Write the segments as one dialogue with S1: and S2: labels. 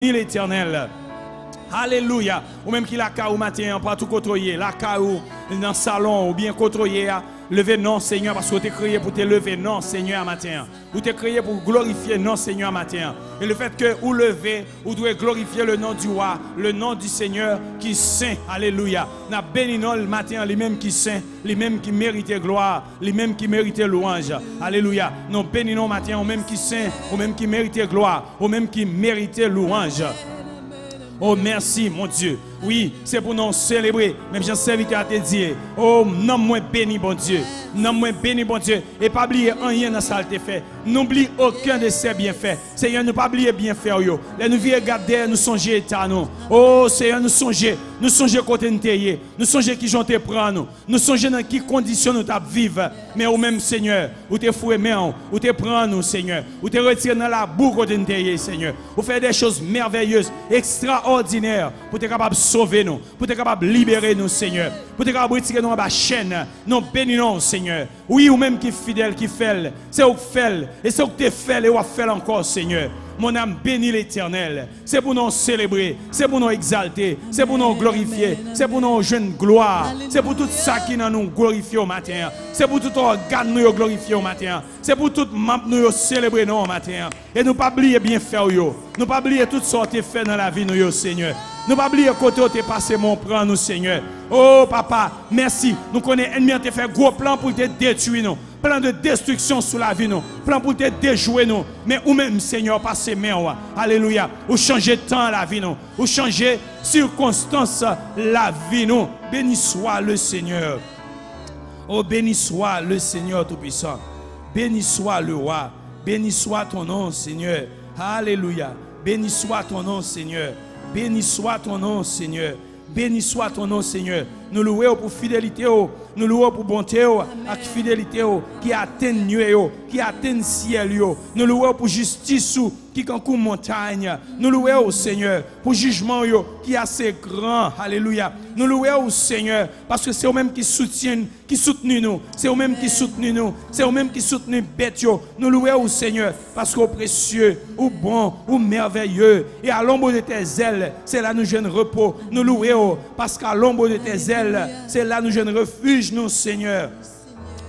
S1: l'Éternel. Alléluia. Ou même qui la caou matin, partout côtoyer, la caou dans le salon, ou bien côtoyer, lever non Seigneur, parce que tu es créé pour te lever non Seigneur matin. Ou tu es créé pour glorifier non Seigneur matin. Et le fait que vous levez, vous devez glorifier le nom du roi, le nom du Seigneur qui est saint. Alléluia. N'a béni non le matin, les mêmes qui saint, les mêmes qui méritent gloire, les mêmes qui méritent louange. Alléluia. Nous bénissons matin, aux mêmes qui saint, aux mêmes qui méritent gloire, aux mêmes qui méritent louange. Oh merci mon Dieu. Oui, c'est pour nous célébrer. Même j'ai serviteur à te dire. Oh, non moins béni bon Dieu. Non moins béni bon Dieu. Et pas oublier rien dans ça te fait. N'oublie aucun de ses bienfaits. Seigneur, ne pas oublier bienfaits yo. Là nous viens regarder, nous songer état nous. Oh Seigneur, nous songer côté nous tailler. Nous songer qui j'ont te prendre nous. Nous songer dans qui conditions nous t'a vivre. Mais au même Seigneur, ou te fouer main, ou te prendre nous Seigneur. Ou te retirer dans la boue côté nous tailler Seigneur. Ou faire des choses merveilleuses, extraordinaires pour être capable de sauver nous, pour être capable de libérer nous Seigneur. Pour être capable de retirer nous à la chaîne. Nous bénissons Seigneur. Oui, ou même qui est fidèle, qui fait, c'est où fait, et c'est où tu fais, et où fait encore, Seigneur. Mon âme bénit l'Éternel. C'est pour nous célébrer, c'est pour nous exalter, c'est pour nous glorifier, c'est pour nous jeune gloire, c'est pour tout ça qui nous glorifie au matin, c'est pour tout organe nous glorifier au matin, c'est pour tout membre nous célébrer au matin. Et nous pas oublier bien faire, nous pas oublier toutes sortes de fait dans la vie nous, Seigneur. Nous pas oublier côté où tu es passé mon plan nous Seigneur. Oh papa, merci. Nous connaissons l'ennemi a fait gros plan pour te détruire nous. Plan de destruction sur la vie nous. Plan pour te déjouer nous. Mais ou même Seigneur passez main. Alléluia. Ou changer temps la vie nous. Ou changer circonstance la vie nous. Béni soit le Seigneur. Oh béni soit le Seigneur tout-puissant. Béni soit le roi. Béni soit ton nom Seigneur. Alléluia. Béni soit ton nom Seigneur. Béni soit ton nom, Seigneur. Béni soit ton nom, Seigneur. Nous louons pour fidélité, nous louons pour bonté, avec fidélité qui atteint nuée, qui atteint ciel. Nous louons pour justice qui concourt montagne. Nous louons, Seigneur, pour jugement qui est assez grand. Alléluia. Nous louons, Seigneur, parce que c'est eux-mêmes qui soutiennent, qui soutenent nous. C'est eux-mêmes qui soutenent nous. C'est eux-mêmes qui soutenent bêtes. Nous louons, Seigneur, parce qu'au précieux, ou bon, ou merveilleux, et à l'ombre de tes ailes, c'est là nous jeunes repos. Nous louons, parce qu'à l'ombre de tes ailes, c'est là nous jeunes refuge, nous, Seigneur.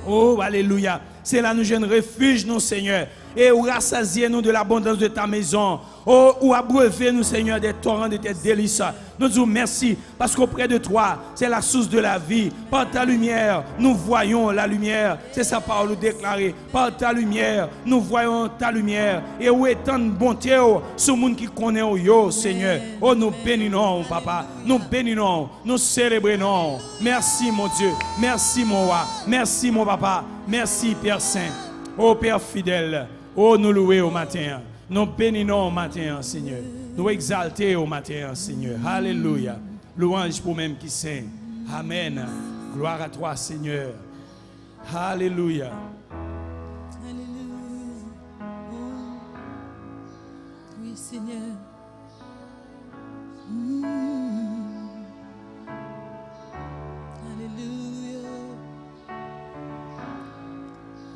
S1: Oh, alléluia. C'est là nous jeunes refuge, nous, Seigneur. Et ou rassasier nous de l'abondance de ta maison. Oh, ou abreuver nous, Seigneur, des torrents de tes délices. Nous disons merci, parce qu'auprès de toi, c'est la source de la vie. Par ta lumière, nous voyons la lumière. C'est sa parole déclarée. Par ta lumière, nous voyons ta lumière. Et où est tant de bonté, ce monde qui connaît, yo, Seigneur. Oh, nous bénissons, papa. Nous bénissons, nous célébrons. Merci, mon Dieu. Merci, mon roi. Merci, mon papa. Merci, Père Saint. Oh, Père fidèle. Oh, nous louons au matin. Nous bénissons au matin, Seigneur. Nous exaltons au matin, Seigneur. Alléluia. Louange pour même qui saint. Amen. Gloire à toi, Seigneur. Alléluia.
S2: Alléluia. Oui, Seigneur. Alléluia.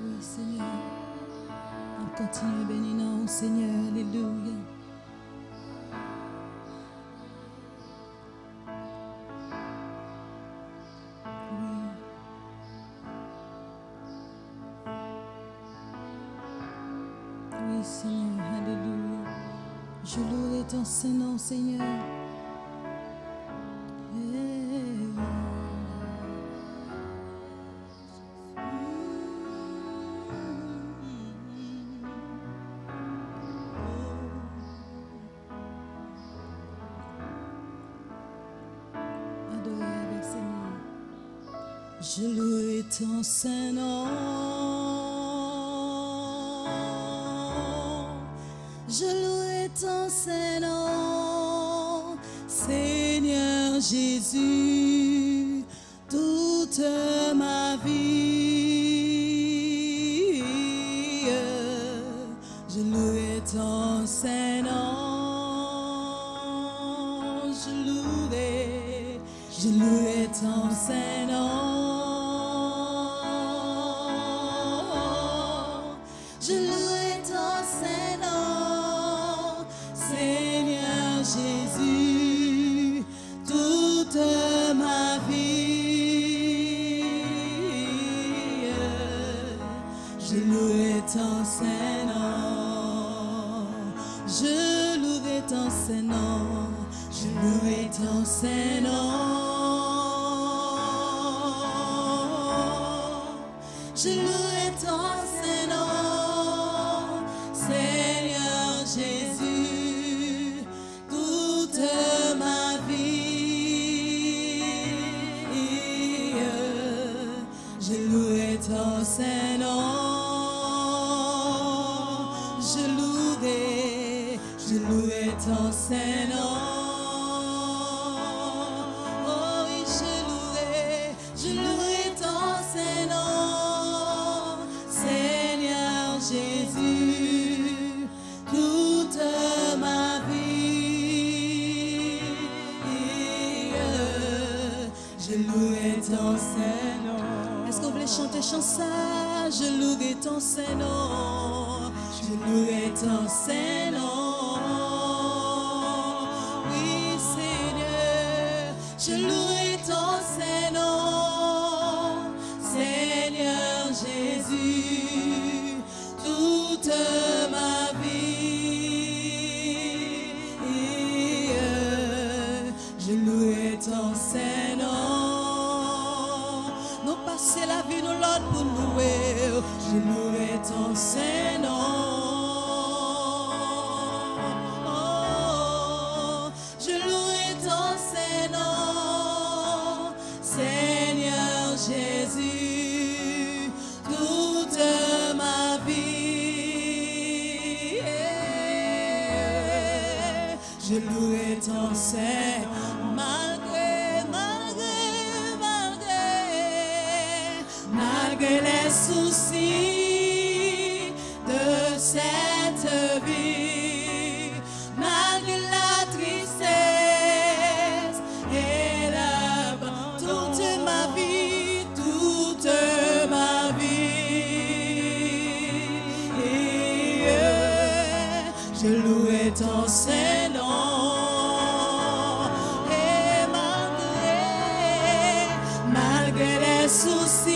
S2: Oui, Seigneur. On continue à bénir nous, Seigneur. Alléluia. Oui, Seigneur. Alléluia. Je louerai ton Saint-Nom, Seigneur. Je louerai ton Saint-Nom. Je louerai ton Saint-Nom, Seigneur Jésus, toute ma vie. Je louerai ton Saint-Nom. Je louerai ton Saint-Nom. Je louerai ton Saint-Nom, Seigneur ton Saint-Nom. Je louerai ton Saint-Nom. Je louerai ton Saint-Nom. Je louerai ton Saint-Nom, Seigneur Jésus, toute ma vie. Je louerai ton Saint-Nom, je louerai ton Saint-Nom. Oh oui, je louerai ton Saint-Nom, Seigneur Jésus, toute ma vie. Je louerai ton Saint-Nom. Est-ce que vous voulez chanter ça? Je louerai ton Saint-Nom. Je louerai ton Saint-Nom. Oui, Seigneur, je louerai ton Saint-Nom, Seigneur Jésus, toute ma vie. Je louerai ton Saint-Nom. Nous passer la vie nous l'autre pour louer. Je louerai ton Saint-Nom. Oh, je louerai ton Saint-Nom, Seigneur Jésus, toute ma vie. Je louerai ton Saint-Nom. Malgré les soucis de cette vie, malgré la tristesse et l'abandon, toute ma vie, je louerai ton Saint-Nom. Et malgré les soucis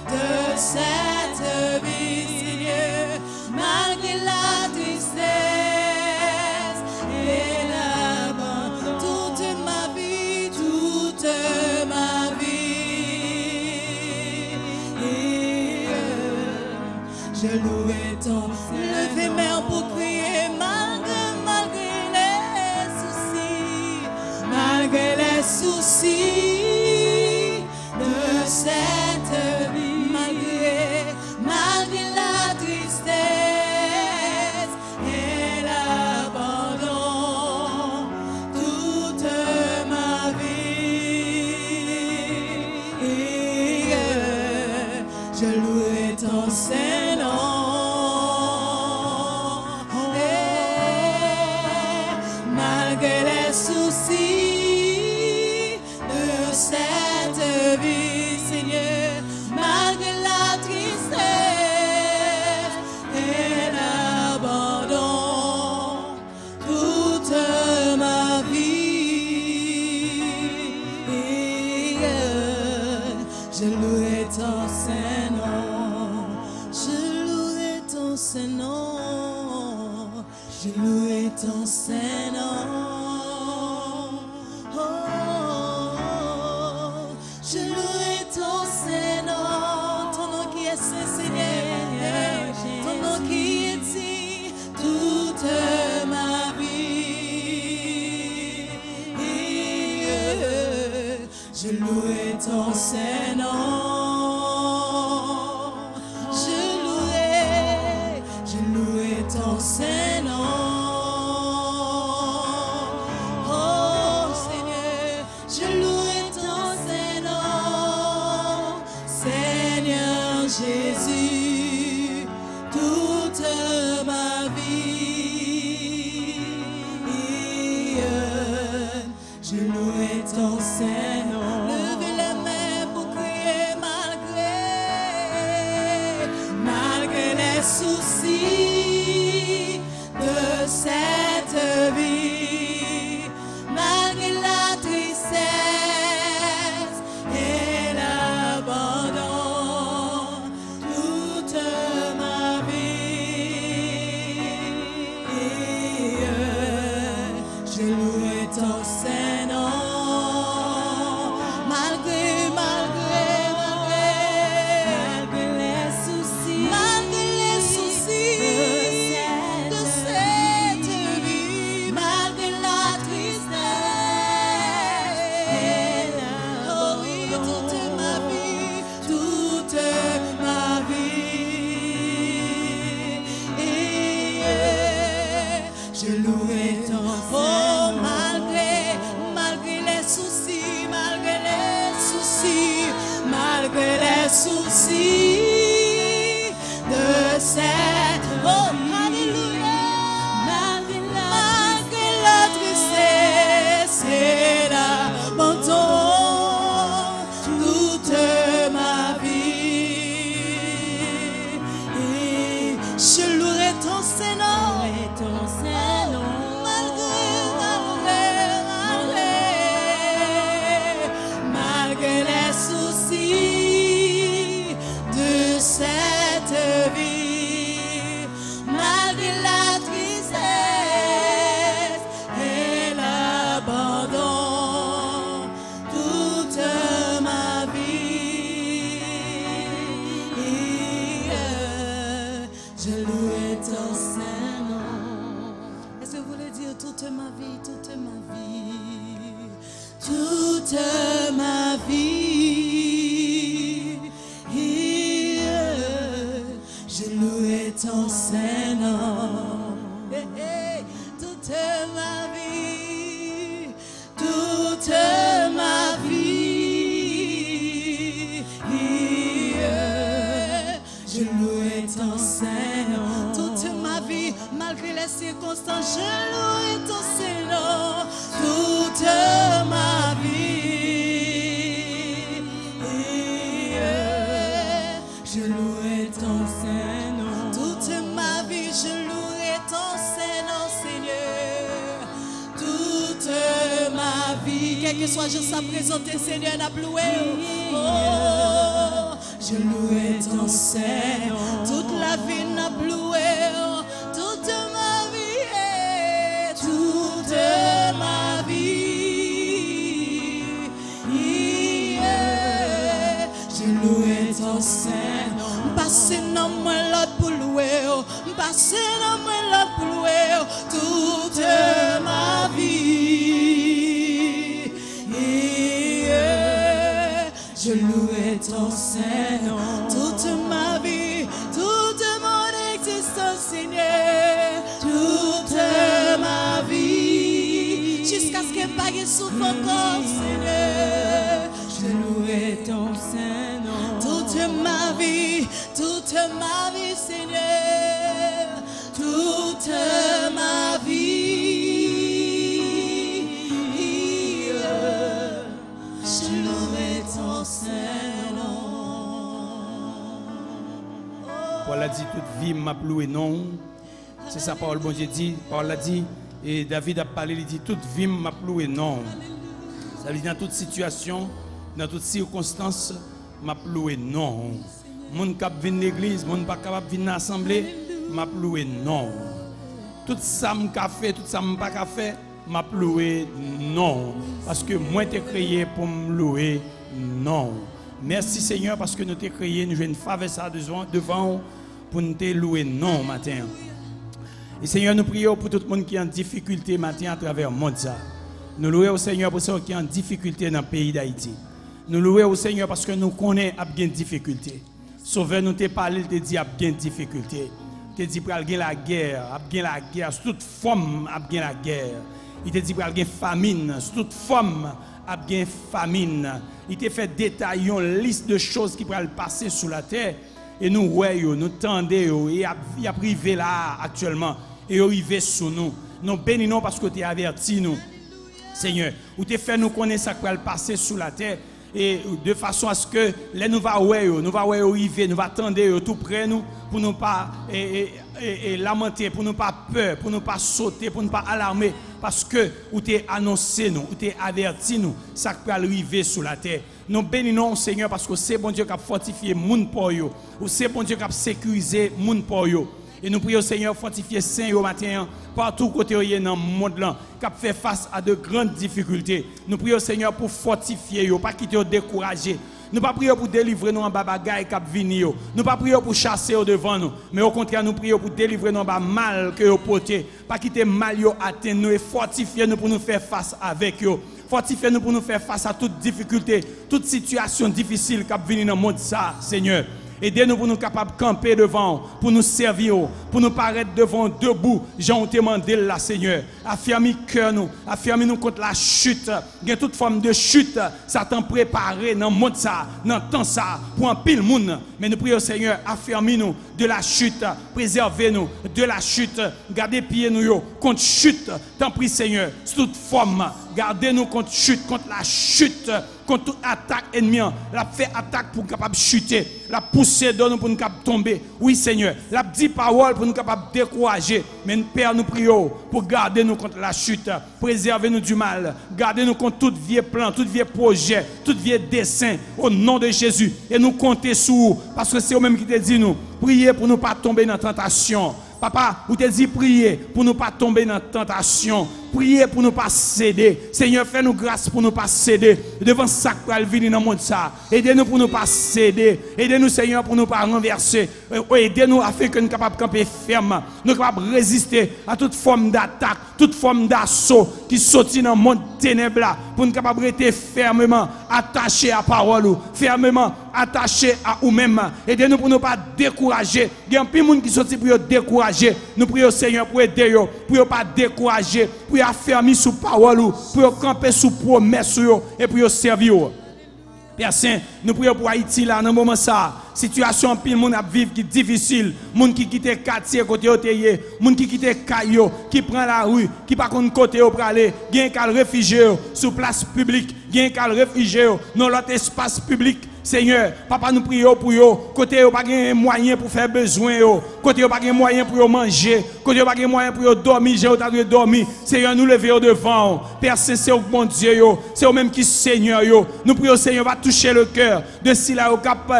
S2: de cette vie, Seigneur, malgré la tristesse et l'abandon, toute ma vie, je louerai ton. Levez main pour crier malgré les soucis de cette vie, malgré la tristesse et l'abandon, toute ma vie, je louerai ton Saint-Nom. Malgré les soucis de cette vie, Seigneur, malgré la tristesse et l'abandon, toute ma vie, je louerai ton Saint-Nom, je louerai ton Saint-Nom, je louerai ton Saint-Nom. Je louerai ton Saint-Nom, ton nom qui est Saint, Seigneur, ton nom qui est dit toute ma vie. Je louerai ton Saint-Nom, je louerai ton Saint-Nom. Jésus, toute ma vie, je louerai ton Saint-Nom. Levez les mains pour crier malgré les soucis de cette vie, malgré la tristesse et l'abandon. Oh, malgré les soucis, malgré les soucis de cette, oh, alléluia, malgré la tristesse et l'abandon, toute ma vie, et je louerai ton Saint-Nom, malgré les soucis de cette vie, malgré la tristesse et l'abandon, toute ma vie, je louerai ton Saint-Nom. Est-ce que vous voulez dire toute ma vie, toute ma vie, toute ma vie, je louerai ton Saint-Nom. Toute ma vie, toute ma vie, je louerai ton Saint-Nom. Toute ma vie, malgré les circonstances, je louerai ton Saint-Nom. Toute ma vie, je louerai ton Saint-Nom. Toute ma vie, je louerai ton Saint-Nom, Seigneur. Toute ma vie, quel que soit le jour ça présenter, Seigneur, n'a loué. Oh, je louerai ton Saint-Nom. Toute la vie n'a loué. Toute ma vie, toute ma vie, je louerai ton Saint-Nom. Passez dans moi l'autre pour louer, passez dans moi l'autre pour louer, toute ma vie, je louerai ton Saint-Nom. Toute ma vie, toute mon existence, Seigneur, toute ma vie, jusqu'à ce que pas de souffle encore, Seigneur, je louerai ton Saint-Nom. Toute ma vie, Seigneur, toute ma vie, je louerai ton Saint-Nom.
S1: Paul a dit toute vie m'a loué non. C'est ça parole bon Dieu dit. Paul a dit et David a parlé, il dit toute vie m'a loué non. Ça veut dire dans toute situation, dans toute circonstance, m'a loué non. Moun k'ap vinn l'église, moun pas capable venir l'assemblée, m'a loué non. Tout ça m'a fait, tout ça m'a pas fait, m'a loué non. Parce que moi t'ai créé pour me louer non. Merci Seigneur parce que nous t'ai créé, nous jouons une faveur ça devant pour nous te louer non matin. Et Seigneur, nous prions pour tout le monde qui est en difficulté matin à travers le monde. Nous louons au Seigneur pour ceux qui sont en difficulté dans le pays d'Haïti. Nous louons au Seigneur parce que nous connaissons qu'il y a des difficultés. Sauveur nous t'a parlé, il t'a dit qu'il y a des difficultés. Il t'a dit qu'il y a la guerre, il y a la guerre, sous toute forme, il y a la guerre. Il t'a dit qu'il y a la famine, sous toute forme, il y a la famine. Il t'a fait détailler une liste de choses qui pourraient passer sous la terre. Et nous voyons, nous tendons, et il y a privé là actuellement, et il arrive sur nous. Nous bénissons parce que tu as averti nous, Seigneur. Ou tu fait nous connaître ça qui va passer sous la terre. Et de façon à ce que les nous va arriver, nous va attendre tout près nous pour ne pas lamenter, pour ne pas peur, pour ne pas sauter, pour ne pas alarmer, parce que ou t'es annoncé nous, ou t'es averti nous, ça peut arriver sous la terre. Nous bénissons Seigneur parce que c'est bon Dieu qui a fortifié moun pour yo, ou c'est bon Dieu qui a sécurisé moun pour yo. Et nous prions Seigneur fortifier saint au matin partout côté dans le monde là qui a fait face à de grandes difficultés. Nous prions Seigneur pour fortifier yo, pas quitter décourager. Nous pas prions pour délivrer nous en bas bagaille qui venir. Nous pas prions pour chasser au devant nous, mais au contraire nous prions pour délivrer nous en bas mal que yo porté, pas quitter mal yo atteindre nous et fortifier nous pour nous faire face avec yo. Fortifier nous pour nous faire face à toute difficulté, toute situation difficile qui venir dans le monde ça, Seigneur. Aidez-nous pour nous capables de camper devant, pour nous servir, pour nous paraître devant debout. Jean te demandé là, Seigneur. Affermis cœur nous, affermis nous contre la chute. Il y a toute forme de chute, Satan préparé dans le monde ça, dans le temps ça, pour un pile monde. Mais nous prions, Seigneur, affermis nous de la chute, préservez-nous de la chute, gardez pieds nous contre chute. T'en prie, Seigneur, sous toute forme, gardez-nous contre chute, contre la chute, contre toute attaque ennemie. La fait attaque pour nous capable de chuter, la pousser dans nous pour nous capable de tomber. Oui, Seigneur, la dit parole pour nous capable de décourager. Mais Père, nous prions pour garder nous contre la chute, préservez-nous du mal, gardez-nous contre tout vieux plan, tout vieux projet, tout vieux dessein au nom de Jésus. Et nous comptez sur vous, parce que c'est vous-même qui te dit nous, priez pour ne pas tomber dans la tentation. Papa, vous te dit prier pour ne pas tomber dans la tentation. Priez pour ne pas céder. Seigneur, fais-nous grâce pour ne pas céder devant ça qui va venir dans le monde. Aidez-nous pour ne pas céder. Aidez-nous, Seigneur, pour ne pas renverser. Aidez-nous afin que nous soyons capables de camper ferme. Nous sommes capables de résister à toute forme d'attaque, toute forme d'assaut qui sortit dans le monde ténébreux. Pour nous capables de rester fermement attachés à la parole, fermement attachés à nous-mêmes. Aidez-nous pour ne pas décourager. Il y a un peu de monde qui sortit pour décourager. Nous prions, Seigneur, pour aider, pour ne pas décourager, pour affermir sous parole, pour camper sous promesse et pour servir. Père Saint, nous prions pour Haïti là, dans le moment ça. Situation pile monde à vivre qui est difficile, monde qui quitte quartier côté oteye, monde qui quitte caillou, qui prend la rue, qui pas contre côté pour aller, gain qu'à réfugier sur place publique, gain qu'à réfugier dans l'autre espace public. Seigneur, papa nous prions pour eux, côté yo pas gain moyen pour faire besoin yo, côté yo pas gain moyen pour yo manger, côté yo pas gain moyen pour yo dormir, j'ai autant de dormir. Seigneur, nous lever devant. Père Saint, c'est bon Dieu yo, c'est eux même qui Seigneur yo. Nous prions Seigneur va toucher le cœur de si là au cap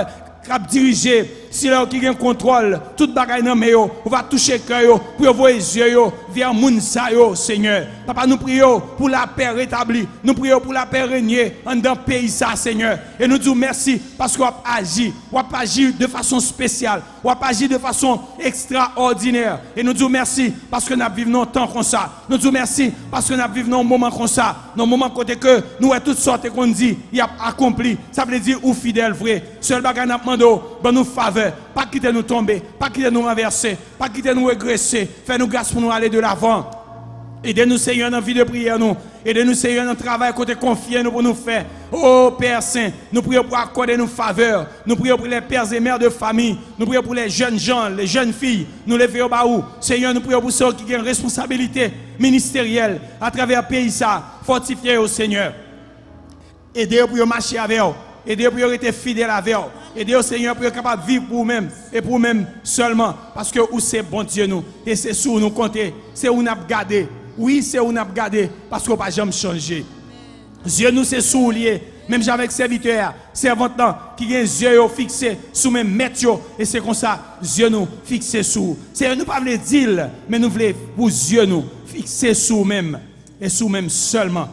S1: diriger, si là qui gagne contrôle, toute bagaille dans mais yo, on va toucher le cœur pour voir les yeux yo vers moun sa yo, Seigneur. Papa nous prions pour la paix rétablie, nous prions pour la paix régner dans le pays ça, Seigneur. Et nous disons merci parce qu'on a agi de façon spéciale, on a agi de façon extraordinaire. Et nous disons merci parce que nous vivons un temps comme ça. Nous disons merci parce que nous vivons un moment comme ça, dans un moment côté que nous avons toutes sortes qu'on dit, il a accompli. Ça veut dire ou fidèle vrai. Seul bagage n'a demandé ben nous faveur, pas quitter nous tomber, pas quitter nous renverser, pas quitter nous régresser. Fais-nous grâce pour nous aller de l'avant. Aidez-nous, Seigneur, dans la vie de prière, nous. Aidez-nous, Seigneur, dans le travail côté confié, nous pour nous faire. Oh, Père Saint, nous prions pour accorder nos faveurs. Nous prions pour les pères et mères de famille. Nous prions pour les jeunes gens, les jeunes filles. Nous les faisons baou. Seigneur, nous prions pour ceux qui ont une responsabilité ministérielle à travers le pays, ça. Fortifiez au Seigneur. Aidez-nous pour marcher avec eux. Aidez-nous pour être fidèles avec eux. Aidez-nous, Seigneur, pour être capable de vivre pour vous-même et pour vous-même seulement. Parce que où c'est bon Dieu nous. Et c'est sur nous compter. C'est où nous avons gardé. Oui, c'est où nous avons gardé. Parce qu'on ne va pas jamais changer. Dieu nous c'est soulier. Même avec serviteur, servant qui a les yeux fixés sous mes maîtres. Et c'est comme ça, Dieu nous fixé sous. C'est nous pas voulons dire, mais nous voulons pour Dieu nous fixer sous même. Et sous même seulement.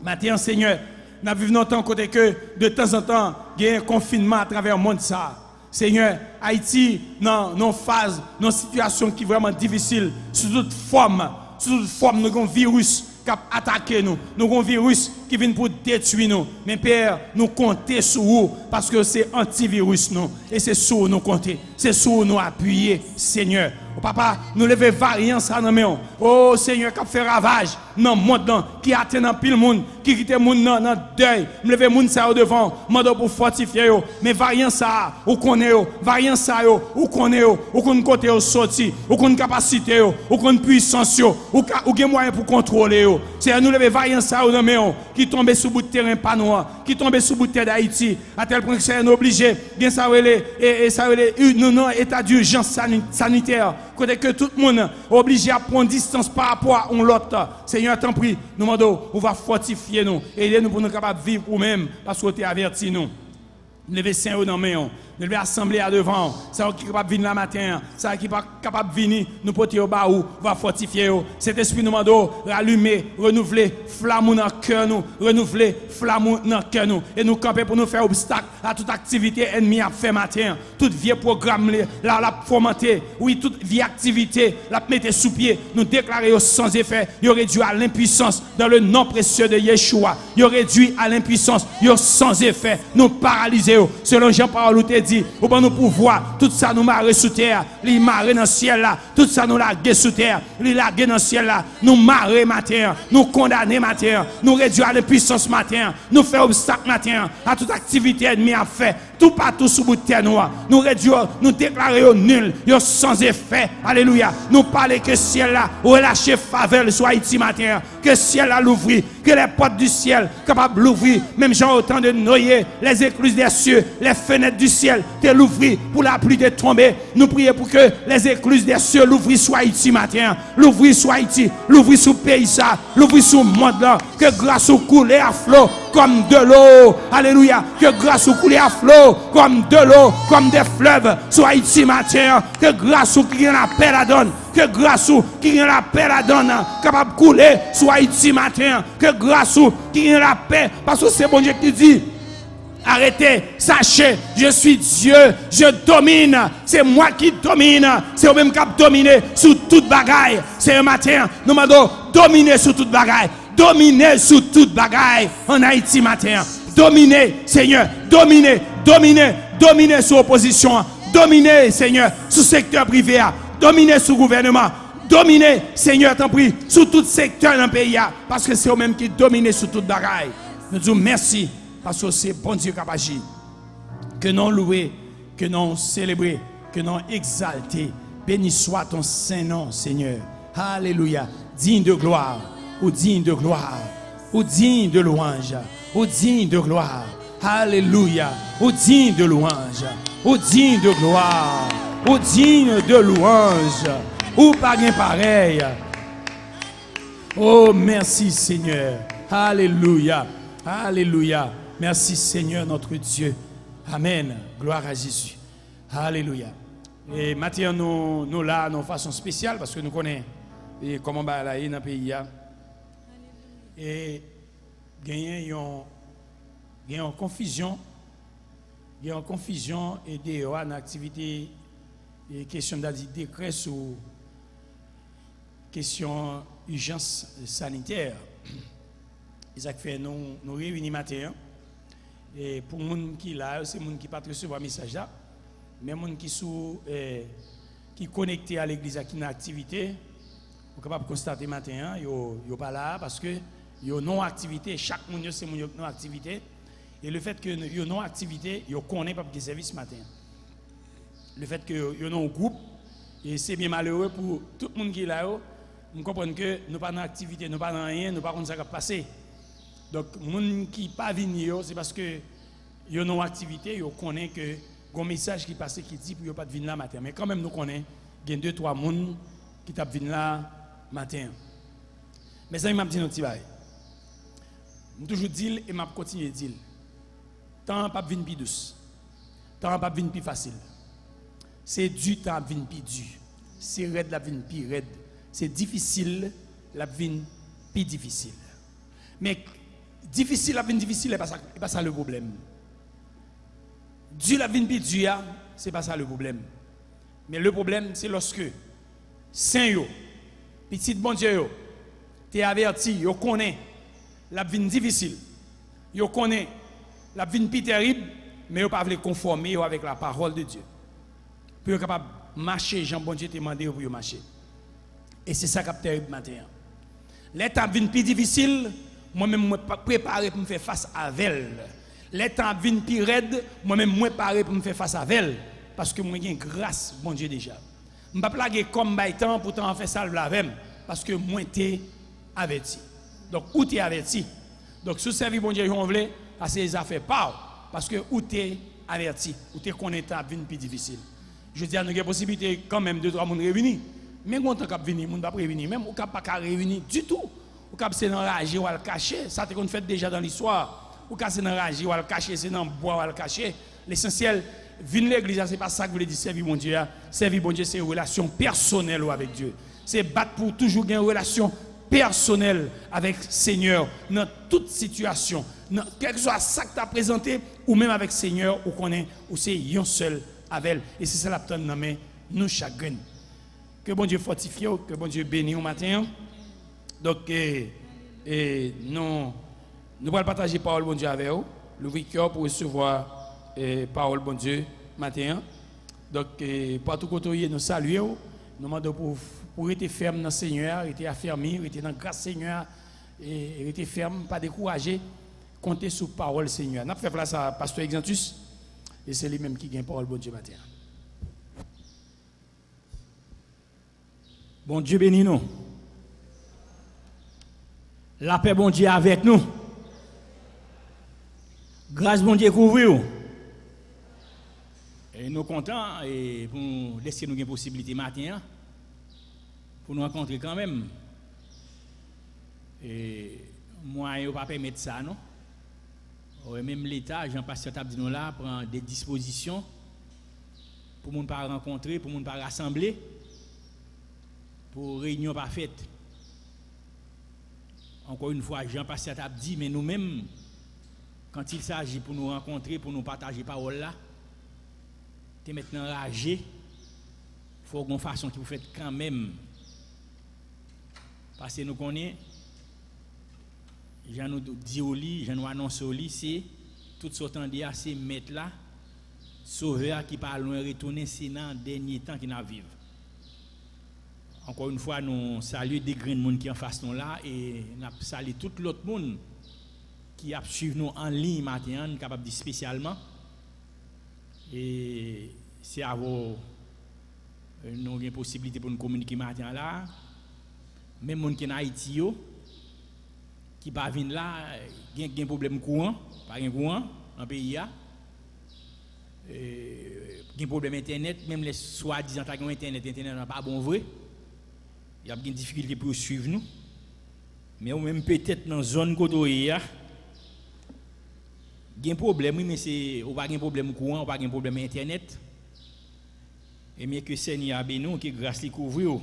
S1: Maintenant, Seigneur, nous vivons longtemps côté que de temps en temps, il y a un confinement à travers le monde. Ça. Seigneur, Haïti, dans nos phases, dans une situation qui est vraiment difficile, sous toute forme, nous avons un virus qui a attaqué nous. Nous avons un virus qui vient pour détruire nous. Mais Père, nous comptons sur vous parce que c'est antivirus nous. Et c'est sur nous compter. C'est sur nous appuyer, Seigneur. Oh, papa, nous levons variance à nous. Oh Seigneur, qui a fait ravage dans le monde, qui atteint dans pile monde, qui quitte le monde dans le deuil. Nous levons le monde ça devant, mando pour fortifier. Mais variance ça, ou connaît, variance ça, ou connaît, ou qu'on côté sorti, ou qu'on capacité, ou qu'on puissance, ou qu'on moyen pour contrôler. C'est nous levons variance ça dans nous, qui tombe sous bout de terrain pas noir, qui tombe sous bout de terre d'Haïti, à tel point que c'est obligé, bien ça et ça nous état d'urgence sanitaire. Côté que tout le monde est obligé à prendre distance par rapport à l'autre. Seigneur, t'en prie, nous demandons, on va fortifier nous, aider nous pour nous capables de vivre nous-mêmes, parce que tu averti nous. Nous levons Saint dans les mains, nous levons assembler à devant, ça qui est capable de venir la matin, ça qui est capable de venir, nous porter au bas ou, va fortifier. Cet esprit nous demande, rallumer, renouveler, flamme dans le cœur nous, renouveler, flamme dans le cœur nous, et nous camper pour nous faire obstacle à toute activité ennemie à faire matin, toute vieux programme, la fomenter, oui, toute vieille activité, la mettre sous pied, nous déclarer sans effet, il réduit à l'impuissance dans le nom précieux de Yeshua, il réduit à l'impuissance, il sans effet, nous paralyser. Selon Jean-Paul, nous te dit, dit, ou ban nous pouvoir, tout ça nous marrer sous terre, li marrer dans le ciel là, tout ça nous laguer sous terre, li laguer dans le ciel là, nous marrer matin, nous condamner matin, nous réduire à l'impuissance matin, nous faire obstacle matin à toute activité ennemie à faire, tout partout sous bout de terre nous réduire, nous déclarer nul, sans effet, alléluia, nous parler que ciel là, relâcher faveur sur Haïti matin, que ciel là l'ouvrir, que les portes du ciel capables d'ouvrir, même genre autant de noyer les écluses des cieux, les fenêtres du ciel, te l'ouvrir pour la pluie de tomber. Nous prions pour que les écluses des cieux l'ouvrent sur Haïti matin, l'ouvrir sur Haïti, l'ouvrir sur le pays ça, l'ouvrir sur le monde là, que grâce au couler à flot comme de l'eau, alléluia, que grâce au couler à flot comme de l'eau, comme des fleuves sur Haïti matin, que grâce au qui la paix la donne, que grâce au qui la paix la donne, capable de couler sur Haïti matin, que grâce au qui la paix, parce que c'est bon Dieu qui dit, arrêtez, sachez, je suis Dieu, je domine, c'est moi qui domine, c'est au même qui a dominé sur toute bagaille, c'est un matin, nous m'avons dominer sur toute bagaille, dominer sur toute bagaille en Haïti matin, dominer, Seigneur, dominer sur l'opposition, dominer, Seigneur, sur le secteur privé, dominer sur le gouvernement, dominer, Seigneur, t'en prie, sur tout secteur dans le pays, parce que c'est eux-mêmes qui dominent sur toute bagaille. Nous disons merci, parce que c'est bon Dieu qui a agi. Que nous louer, que nous célébrer, que nous exalter. Béni soit ton saint nom, Seigneur. Alléluia. Digne de gloire, ou digne de gloire, ou digne de louange, ou digne de gloire. Alléluia. Ou digne de louange, ou digne de gloire, ou digne de louange, ou pas bien pareil. Oh, merci Seigneur. Alléluia. Alléluia. Merci Seigneur notre Dieu. Amen. Gloire à Jésus. Alléluia. Et maintenant, nous là, de façon spéciale, parce que nous connaissons comment on va aller dans le pays. Et il y a une confusion. Il y a une confusion et des activités et question de décret sur question urgence sanitaire. Ils ont fait nous réunir matin. Et pour les gens qui là, c'est les gens qui ne peuvent pas recevoir le message là. Mais les gens qui sont connectés à l'église qui ont une activité, vous êtes capable de constater matin, ils ne sont pas là parce que ils ont non activité. Chaque monde c'est une non activité. Et le fait que ils ont non activité, ils connaissent pas de service matin. Le fait que ils ont un groupe, et c'est bien malheureux pour tout le monde qui est là. Nous comprenons que nous pas dans activité, nous pas dans rien, nous pas comment ça va passer. Donc, les gens qui ne sont pas venus, c'est parce que ils ont une activité, ils connaissent que il y a un message qui passe qui dit pour ne pas venir là matin. Mais quand même, nous connaissons qu'il y a 2-3 personnes qui sont venus là matin. Mais ça, je m'a dit un petit bail. Je toujours dit et je continue à dire. Tant pas venir plus douce. Tant pas venir plus facile. C'est du temps venir plus dur. C'est raide la venir plus raide. C'est difficile la venir plus difficile. Mais difficile la venir difficile, c'est pas ça le problème. Dieu la vie plus dure, c'est pas ça le problème. Mais le problème, c'est lorsque saint yo, petit bon Dieu, t'es averti, yo connaît la vie difficile, yo connaît la vie plus terrible, mais yo pas veut conformer avec la parole de Dieu. Pour être capable de marcher, Jean bon Dieu t'a demandé pour marcher. Et c'est ça qui est terrible matin. L'état vie plus difficile, moi-même me préparer pour me faire face à elle. Les temps viennent plus raide, moi-même moi préparé pour me faire face à elle parce que moi j'ai grâce bon Dieu déjà. Je ne pas plaguer comme temps pourtant en faire ça avec parce que moi t'ai averti. Donc où t'es averti. Donc sous service bon Dieu on veut à ces affaires pas parce que où t'es averti, où t'es connaît temps vient plus difficile. Je dis à nous il y a possibilité quand même 2-3 personnes réunir. Mais quand on cap venir, on pas prévenir même ou cap pas réunir du tout. Ou cap c'est enragé ou à le cacher, ça t'est qu'on fait déjà dans l'histoire. Ou casser dans rage, ou le cacher, c'est dans bois, ou le cacher. L'essentiel, venir l'église, c'est pas ça que vous voulez dire, servir mon Dieu. Servir mon Dieu, c'est une relation personnelle avec Dieu. C'est battre pour toujours gagner une relation personnelle avec le Seigneur dans toute situation. Quel que soit ça que tu as présenté, ou même avec le Seigneur, ou connaît, ou c'est un seul avec elle. Et c'est ça la petite nommée, nous chagrin. Que bon Dieu fortifie, que bon Dieu bénisse au matin. Donc, nous allons partager la parole bon Dieu avec vous. L'ouvrir cœur pour recevoir la parole bon Dieu matin. Donc, partout côté, nous saluons. Nous demandons pour être ferme dans le Seigneur, être affermi, être dans la grâce Seigneur, et être ferme, pas décourager, compter sur la parole Seigneur. Nous avons fait place à Pasteur Exantus, et c'est lui-même qui gagne parole, bon Dieu matin.
S3: Bon Dieu bénis nous. La paix, bon Dieu, avec nous. Grâce, bon Dieu, couvre. Et nous sommes contents et pour laisser nous une possibilité matin pour nous rencontrer quand même. Et moi, je ne vais pas permettre ça, non? Même l'État, Jean-Pasteur Tab dit nous là, prend des dispositions pour ne pas rencontrer, pour ne pas rassembler, pour réunion pas faite. Encore une fois, Jean-Pasteur Tab dit, mais nous-mêmes, quand il s'agit pour nous rencontrer, pour nous partager parole là, t'es maintenant ragé, il faut qu'on façon que vous faites quand même. Parce que nous connaissons, j'en nous dit au lit, j'en nous annonce au lit, c'est tout ce temps dit, c'est mettre là, sauveur qui pas loin retourner, c'est dans le dernier temps qui n'a vivre. Encore une fois, nous saluons des grands monde qui en face nous là et nous saluons tout l'autre monde qui a suivi nous en ligne maintenant, capable de dire spécialement. Et c'est à vous, nous avons une possibilité pour nous communiquer maintenant là. Même les gens qui sont en Haïti, qui ne viennent pas là, il y a un problème courant, pas un courant dans le pays. Il y a un problème Internet, même les soi-disant Internet n'est pas bon vrai. Il y a des difficultés pour suivre nous. Mais même peut-être dans la zone côté, il y a un problème, mais c'est pas un problème courant, pas un problème Internet. Et mieux que Seigneur a béni, que grâce lui couvre,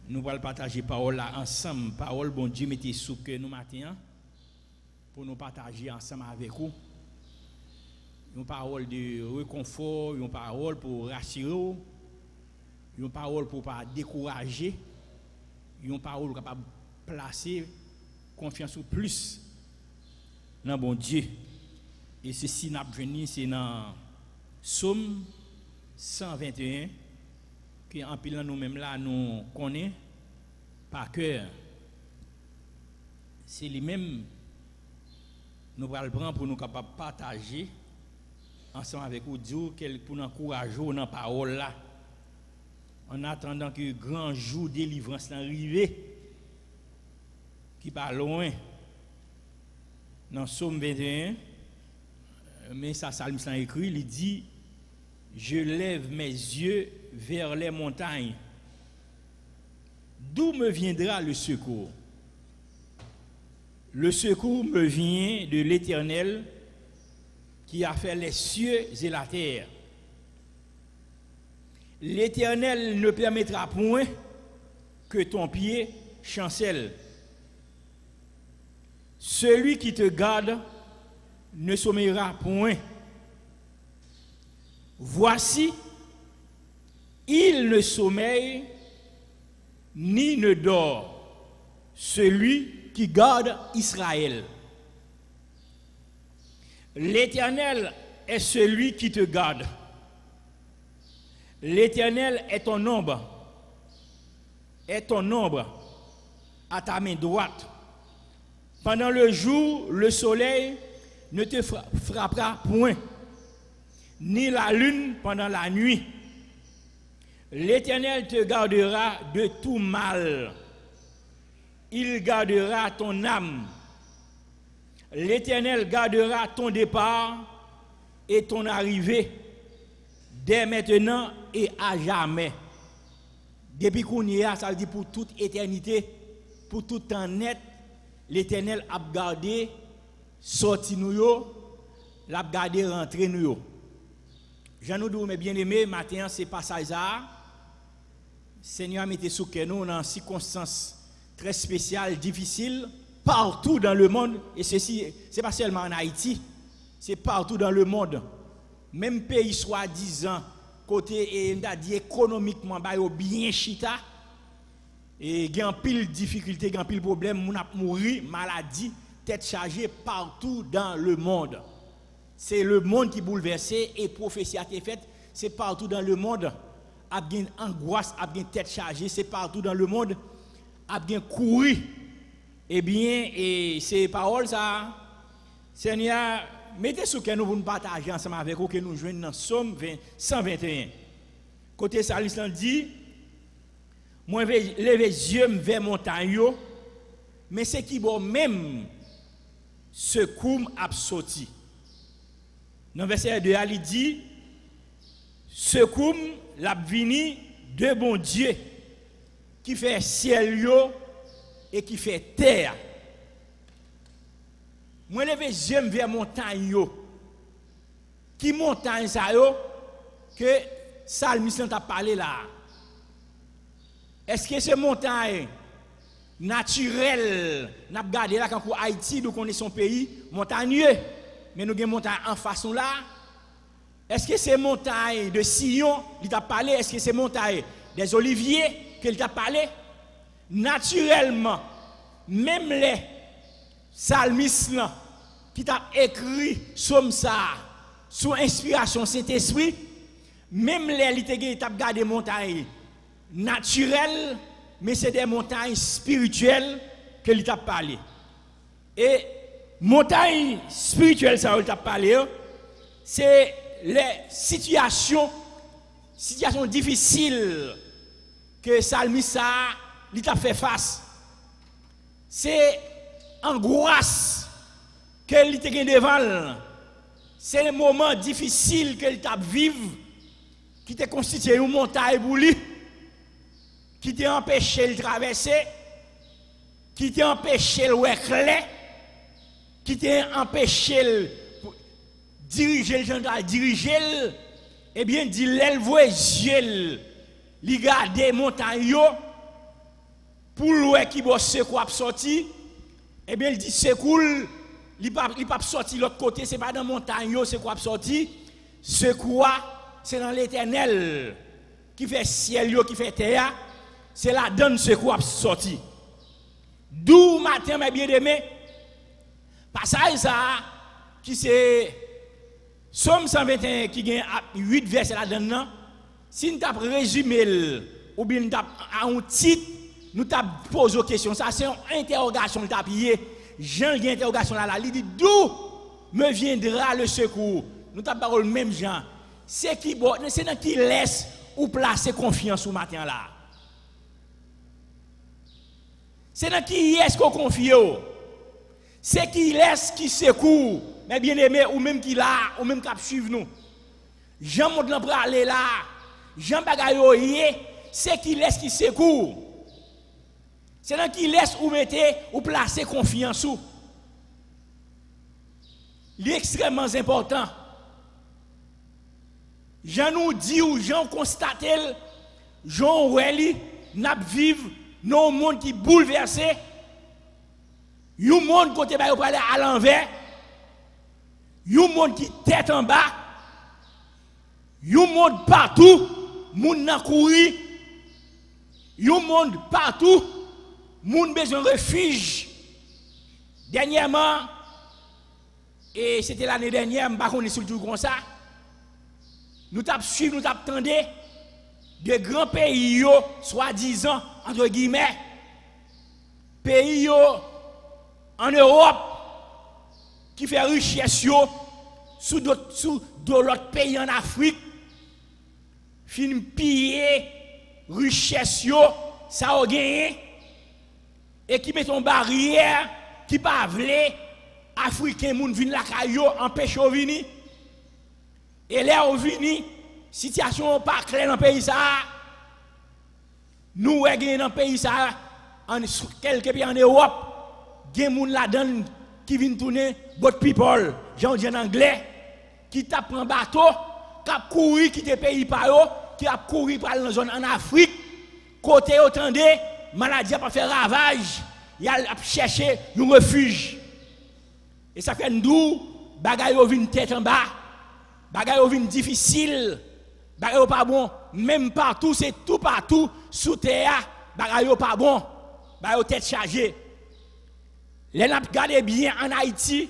S3: nous allons partager parole là ensemble. Parole, bon Dieu, mettez sous que nous matin pour nous partager ensemble avec vous. Une parole de réconfort, une parole pour rassurer, une parole pour ne pas décourager, une parole capable de placer confiance au plus dans bon Dieu. Et ceci n'a pas venu, c'est dans Psaume 121 que en pile nous-mêmes là nous connaissons par cœur. C'est lui-même nous allons le prendre pour nous capables de partager ensemble avec vous, dire pour nous encourager dans la parole là. En attendant que le grand jour de délivrance arrive, qui pas loin, dans Psaume 21, mais ça, Salme écrit, il dit, je lève mes yeux vers les montagnes. D'où me viendra le secours? Le secours me vient de l'Éternel qui a fait les cieux et la terre. L'Éternel ne permettra point que ton pied chancelle. Celui qui te garde ne sommeillera point. Voici, il ne sommeille ni ne dort, celui qui garde Israël. L'Éternel est celui qui te garde. L'Éternel est ton ombre à ta main droite. Pendant le jour, le soleil ne te frappera point, ni la lune pendant la nuit. L'Éternel te gardera de tout mal. Il gardera ton âme. L'Éternel gardera ton départ et ton arrivée, dès maintenant et à jamais. Depuis qu'on y est, ça veut dire pour toute éternité, pour tout temps net, l'Éternel a gardé sorti nous, l'a gardé rentrer nous. Jean nous dis, mes bien-aimés, matin, c'est pas ça. Seigneur mette sous que nous dans circonstances très spéciales, difficiles, partout dans le monde, et ceci, c'est pas seulement en Haïti, c'est partout dans le monde. Même pays soi-disant, côté économiquement, bien chita, et il y a un pile de difficultés, il y a un pile de problèmes, on a mouru, maladie, tête chargée partout dans le monde. c'est le monde qui est bouleversé et prophétie a été faite, c'est partout dans le monde. A bien angoisse, a bien tête chargée, c'est partout dans le monde. A bien couru. Eh bien, et ces paroles, ça, Seigneur, mettez ce que nous voulons partager ensemble avec vous, que nous joignons dans Somme 121. Côté ça, l'Islam dit, moi, je vais lever les yeux vers montagne, mais c'est qui bon même secours a sorti. Dans le verset 2, il dit, secours l'a vini de bon Dieu qui fait ciel et qui fait terre. Moi, lever les yeux vers montagne, qui montagne ça que Salmiste t'a parlé là. Est-ce que c'est montagne naturelle, n'a regardé là quand Haïti, nous connaissons son pays montagneux, mais nous avons montagne en façon là. Est-ce que c'est montagne de Sion, il t'a parlé? Est-ce que c'est montagne des oliviers qu'il t'a parlé? Naturellement, même les psalmistes qui t'a écrit somme ça sous inspiration Saint-Esprit, même les qui t'a regardé montagnes naturelles, mais c'est des montagnes spirituelles que il t'a parlé. Et montagnes spirituelles ça il t'a parlé, c'est les situations difficiles que Salmiste il t'a fait face. C'est angoisse que il t'a devant. C'est un moment difficile que il t'a vivre qui t'a constitué une montagne pour lui, qui t'a empêché de traverser, qui t'a empêché de voir clair, qui t'a empêché de diriger le gendarme, diriger, eh bien, dit l'éleveur yeux, li garder montagne pour l'oué qui bosse quoi sorti, eh bien, il dit c'est cool, il pas sorti l'autre côté, c'est pas dans montagne c'est quoi sorti, c'est quoi, c'est dans l'Éternel qui fait ciel qui fait terre, c'est là donne ce quoi sorti. D'où matin mes bien-aimés, passage ça qui c'est Somme 121 qui a 8 versets là-dedans, si nous avons résumé ou bien nous avons un titre, nous avons posé une question. Ça, c'est une interrogation. Nous avons payé. Jean, il y a une interrogation là. Il dit d'où me viendra le secours? Nous avons parlé même Jean. C'est dans qui laisse ou placer confiance au matin là. C'est dans qui est-ce qu'on confie? C'est qui laisse qui secoue. Mais bien aimé, ou même qui là, ou même qui suivre nous. Jean monte pour aller là. Jean bagayoye, c'est qui laisse qui secoue. C'est dans qui laisse ou mettez ou placer confiance ou. Il est extrêmement important. Jean nous dit ou Jean constate, Jean Weli, n'a vivre dans un monde qui bouleversé. Un monde côté ba aller à l'envers. Un monde qui tête en bas. Un monde partout, monde nan courir. Un monde partout, monde besoin de refuge. Dernièrement, et c'était l'année dernière, je ne sais pas si c'est comme ça, nous avons suivi, nous avons attendu de grands pays, soi-disant, entre guillemets, pays en Europe, qui fait richesse sous d'autres pays en Afrique, fin piller richesse ça a gagné et qui met une barrière qui pas vle africain moun vinn la caillou empêche au vini et là au vini situation pas claire dans pays ça nous gagné dans pays ça en quelques pays en Europe gen moun la donne qui vient tourner boat people, j'en dis en anglais, qui tape un bateau, qui a couru quitter pays par eux, qui a couru par la zone en Afrique, côté autant de maladie a pas fait ravage, il a cherché un refuge. Et ça fait nous bagaille vinn tête en bas, bagaille vinn difficile, bagaille pas bon, même partout c'est tout partout sous terre, bagaille pas bon, bagaille tête chargée. Les n'a regardé bien en Haïti,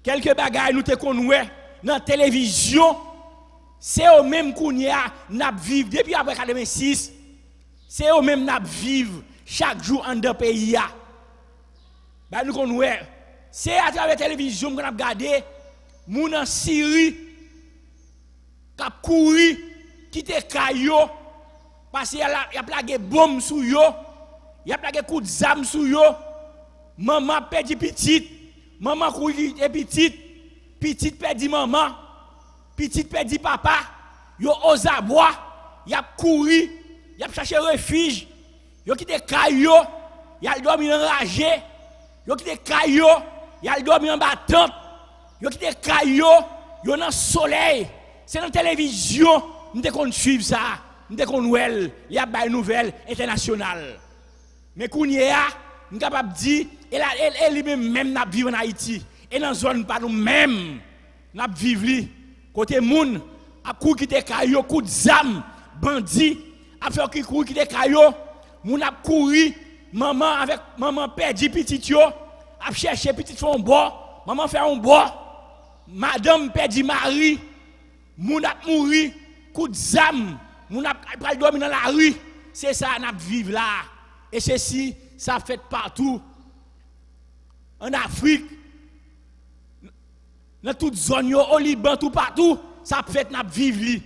S3: quelques bagailles nous te connaissons, dans la télévision, c'est eux mêmes qu'on y a n'a vivre depuis après 86. C'est eux mêmes n'a vivre chaque jour en dans pays là. Bah nous qu'on ouais, c'est à travers la télévision qu'on a regardé moun en Syrie qui a couru quitter Kayo parce qu'il y a plagué bombe sur yo, il y a plagué coup de zam sur yo. Maman perdu petite, maman couru petite, petite perdu maman, petite perdu papa. Yo osa boire, y a couru, y a cherché refuge, yo quitté Kayo, y a dormi enragé, yo quitté Kayo, y a dormi en battante, yo quitté Kayo, yo dans soleil. C'est dans la télévision, nous devons suivre ça, nous devons nous il y a des nouvelles internationales. Mais qu'on y a, nous sommes capables de dire, et lui-même n'a vivre en Haïti, et dans la zone pas nous-mêmes, n'a vivre côté moun, à coup qui te caillou, coup de zam, bandit, à faire qui court qui te caillou, moun a couru, maman perdu petit yo, a chercher petit fond bon, maman fait un bon, madame perdu mari, moun a mouri, coup de zam, moun a pral dormir dans la rue, c'est ça n'a vivre là. Et ceci, ça fait partout. En Afrique, dans toute zone, au Liban, tout partout, ça fait n'a vivre.